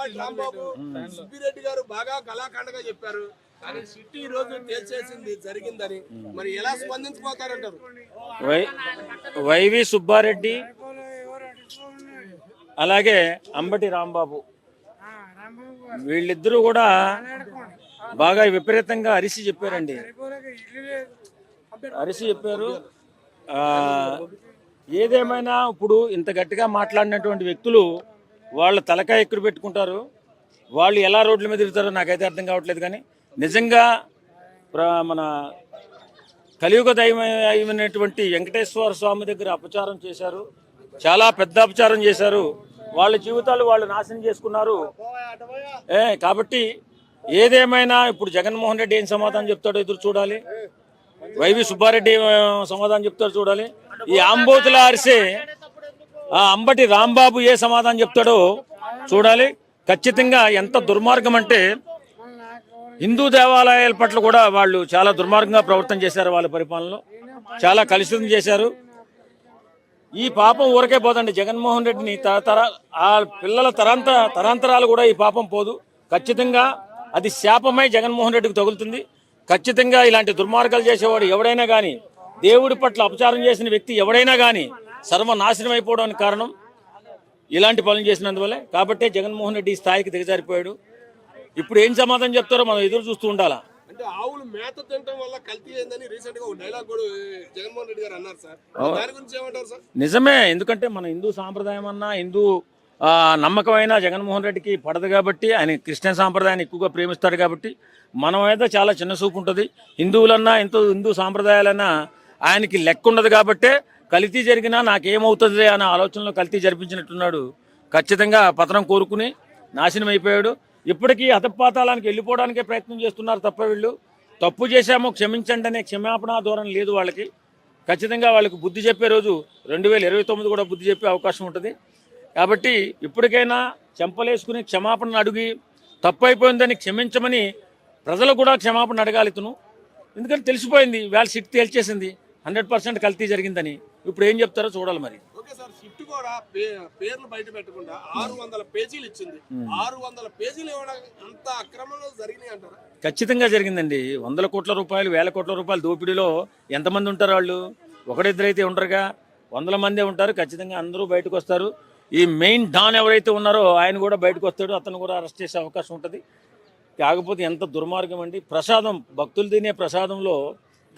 అంబటి రాంబాబు సుబ్బిరెడ్డి గారు బాగా కళాఖండగా చెప్పారు. కానీ సిటీ ఈ రోజు తేల్చేసింది జరిగిందని మరి ఎలా స్పందించబోతారంటారు? వైవి సుబ్బారెడ్డి అలాగే అంబటి రాంబాబు వీళ్ళిద్దరూ కూడా బాగా విపరీతంగా అరిసి చెప్పారండి. అరిసి చెప్పారు. ఏదేమైనా ఇప్పుడు ఇంత గట్టిగా మాట్లాడినటువంటి వ్యక్తులు వాళ్ళ తలకాయ ఎక్కడ పెట్టుకుంటారు, వాళ్ళు ఎలా రోడ్ల మీద తిరుగుతారో నాకైతే అర్థం కావట్లేదు. కానీ నిజంగా మన కలియుగ దైవమైనటువంటి వెంకటేశ్వర స్వామి దగ్గర అపచారం చేశారు, చాలా పెద్ద అపచారం చేశారు. వాళ్ళ జీవితాలు వాళ్ళు నాశనం చేసుకున్నారు. కాబట్టి ఏదేమైనా ఇప్పుడు జగన్మోహన్ రెడ్డి ఏం సమాధానం చెప్తాడో ఎదురు చూడాలి. వైవి సుబ్బారెడ్డి సమాధానం చెప్తాడో చూడాలి. ఈ ఆంబోతుల అరిసే అంబటి రాంబాబు ఏ సమాధానం చెప్తాడో చూడాలి. ఖచ్చితంగా ఎంత దుర్మార్గం అంటే హిందూ దేవాలయాల పట్ల కూడా వాళ్ళు చాలా దుర్మార్గంగా ప్రవర్తన చేశారు. వాళ్ళ పరిపాలనలో చాలా కలుషితం చేశారు. ఈ పాపం ఊరకే పోదండి. జగన్మోహన్ రెడ్డిని ఆ పిల్లల తరాంతరాలు కూడా ఈ పాపం పోదు. ఖచ్చితంగా అది శాపమై జగన్మోహన్ రెడ్డికి తగులుతుంది. ఖచ్చితంగా ఇలాంటి దుర్మార్గాలు చేసేవాడు ఎవడైనా కానీ, దేవుడి పట్ల అపచారం చేసిన వ్యక్తి ఎవడైనా కానీ సర్వనాశనం అయిపోవడానికి కారణం ఇలాంటి పనులు చేసినందువల్లే. కాబట్టే జగన్మోహన్ రెడ్డి స్థాయికి దిగజారిపోయాడు. ఇప్పుడు ఏం సమాధానం చెప్తారో మనం ఎదురు చూస్తూ ఉండాలా. అంటే ఆవులు మేత తినడం వల్ల కల్తీ అయిందని రీసెంట్ గా ఒక డైలాగ్ కూడా జగన్మోహన్ రెడ్డి గారు అన్నారు సార్. దాని గురించి ఏమంటారు సార్? నిజమే. ఎందుకంటే మన హిందూ సాంప్రదాయం అన్నా, హిందూ నమ్మకమైన జగన్మోహన్ రెడ్డికి పడదు కాబట్టి, ఆయన క్రిస్టియన్ సాంప్రదాయాన్ని ఎక్కువగా ప్రేమిస్తాడు కాబట్టి మనం అయితే చాలా చిన్న చూపు ఉంటుంది. హిందువులన్నా హిందూ సాంప్రదాయాలన్నా ఆయనకి లెక్క ఉండదు కాబట్టే కల్తీ జరిగినా నాకేమవుతుంది అనే ఆలోచనలో కల్తీ జరిపించినట్టున్నాడు. ఖచ్చితంగా పతనం కోరుకుని నాశనం అయిపోయాడు. ఇప్పటికీ అధపాతాళానికి వెళ్ళిపోవడానికే ప్రయత్నం చేస్తున్నారు తప్ప వీళ్ళు తప్పు చేశామో క్షమించండి అనే క్షమాపణ ధోరణి లేదు వాళ్ళకి. ఖచ్చితంగా వాళ్ళకి బుద్ధి చెప్పే రోజు 2029 కూడా బుద్ధి చెప్పే అవకాశం ఉంటుంది. కాబట్టి ఇప్పటికైనా చెంపలేసుకుని క్షమాపణ అడిగి తప్పు అయిపోయిందని క్షమించమని ప్రజలు కూడా క్షమాపణ అడగాలి ఇతను. ఎందుకంటే తెలిసిపోయింది, వాళ్ళ సిట్ తేల్చేసింది 100% కల్తీ జరిగిందని. ఇప్పుడు ఏం చెప్తారో చూడాలి మరి. ఓకే సార్, సిట్ కూడా పేర్లు బయట పెట్టకుండా 600 పేజీలు ఇచ్చింది. 600 పేజీలు ఇవ్వడం అంత అక్రమంలో జరిగినాయి అంటారా? ఖచ్చితంగా జరిగిందండి. 100 కోట్ల రూపాయలు 1000 కోట్ల రూపాయలు దోపిడీలో ఎంతమంది ఉంటారు? వాళ్ళు ఒకరిద్దరైతే ఉండరుగా, 100 మందే ఉంటారు. ఖచ్చితంగా అందరూ బయటకు వస్తారు. ఈ మెయిన్ డాన్ ఎవరైతే ఉన్నారో ఆయన కూడా బయటకు వస్తాడు. అతను కూడా అరెస్ట్ చేసే అవకాశం ఉంటుంది. కాకపోతే ఎంత దుర్మార్గం అండి. ప్రసాదం, భక్తులు తినే ప్రసాదంలో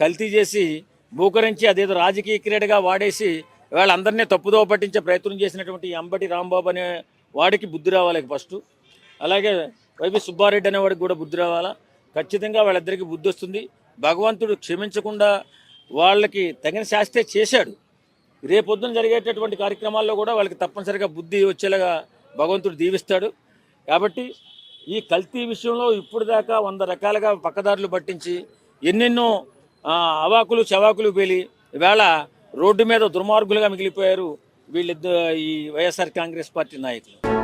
కల్తీ చేసి భూకరించి అదేదో రాజకీయ క్రీడగా వాడేసి వాళ్ళందరినీ తప్పుదోవ పట్టించే ప్రయత్నం చేసినటువంటి అంబటి రాంబాబు అనే వాడికి బుద్ధి రావాలి ఫస్ట్. అలాగే వైవి సుబ్బారెడ్డి అనేవాడికి కూడా బుద్ధి రావాలా. ఖచ్చితంగా వాళ్ళిద్దరికీ బుద్ధి వస్తుంది. భగవంతుడు క్షమించకుండా వాళ్ళకి తగిన శాస్త్రే చేశాడు. రేపొద్దున జరిగేటటువంటి కార్యక్రమాల్లో కూడా వాళ్ళకి తప్పనిసరిగా బుద్ధి వచ్చేలాగా భగవంతుడు దీవిస్తాడు. కాబట్టి ఈ కల్తీ విషయంలో ఇప్పుడు దాకా 100 రకాలుగా పక్కదారులు పట్టించి ఎన్నెన్నో అవాకులు చవాకులు పేలి ఇవాళ రోడ్డు మీద దుర్మార్గులుగా మిగిలిపోయారు వీళ్ళిద్దరు, ఈ వైఎస్ఆర్ కాంగ్రెస్ పార్టీ నాయకులు.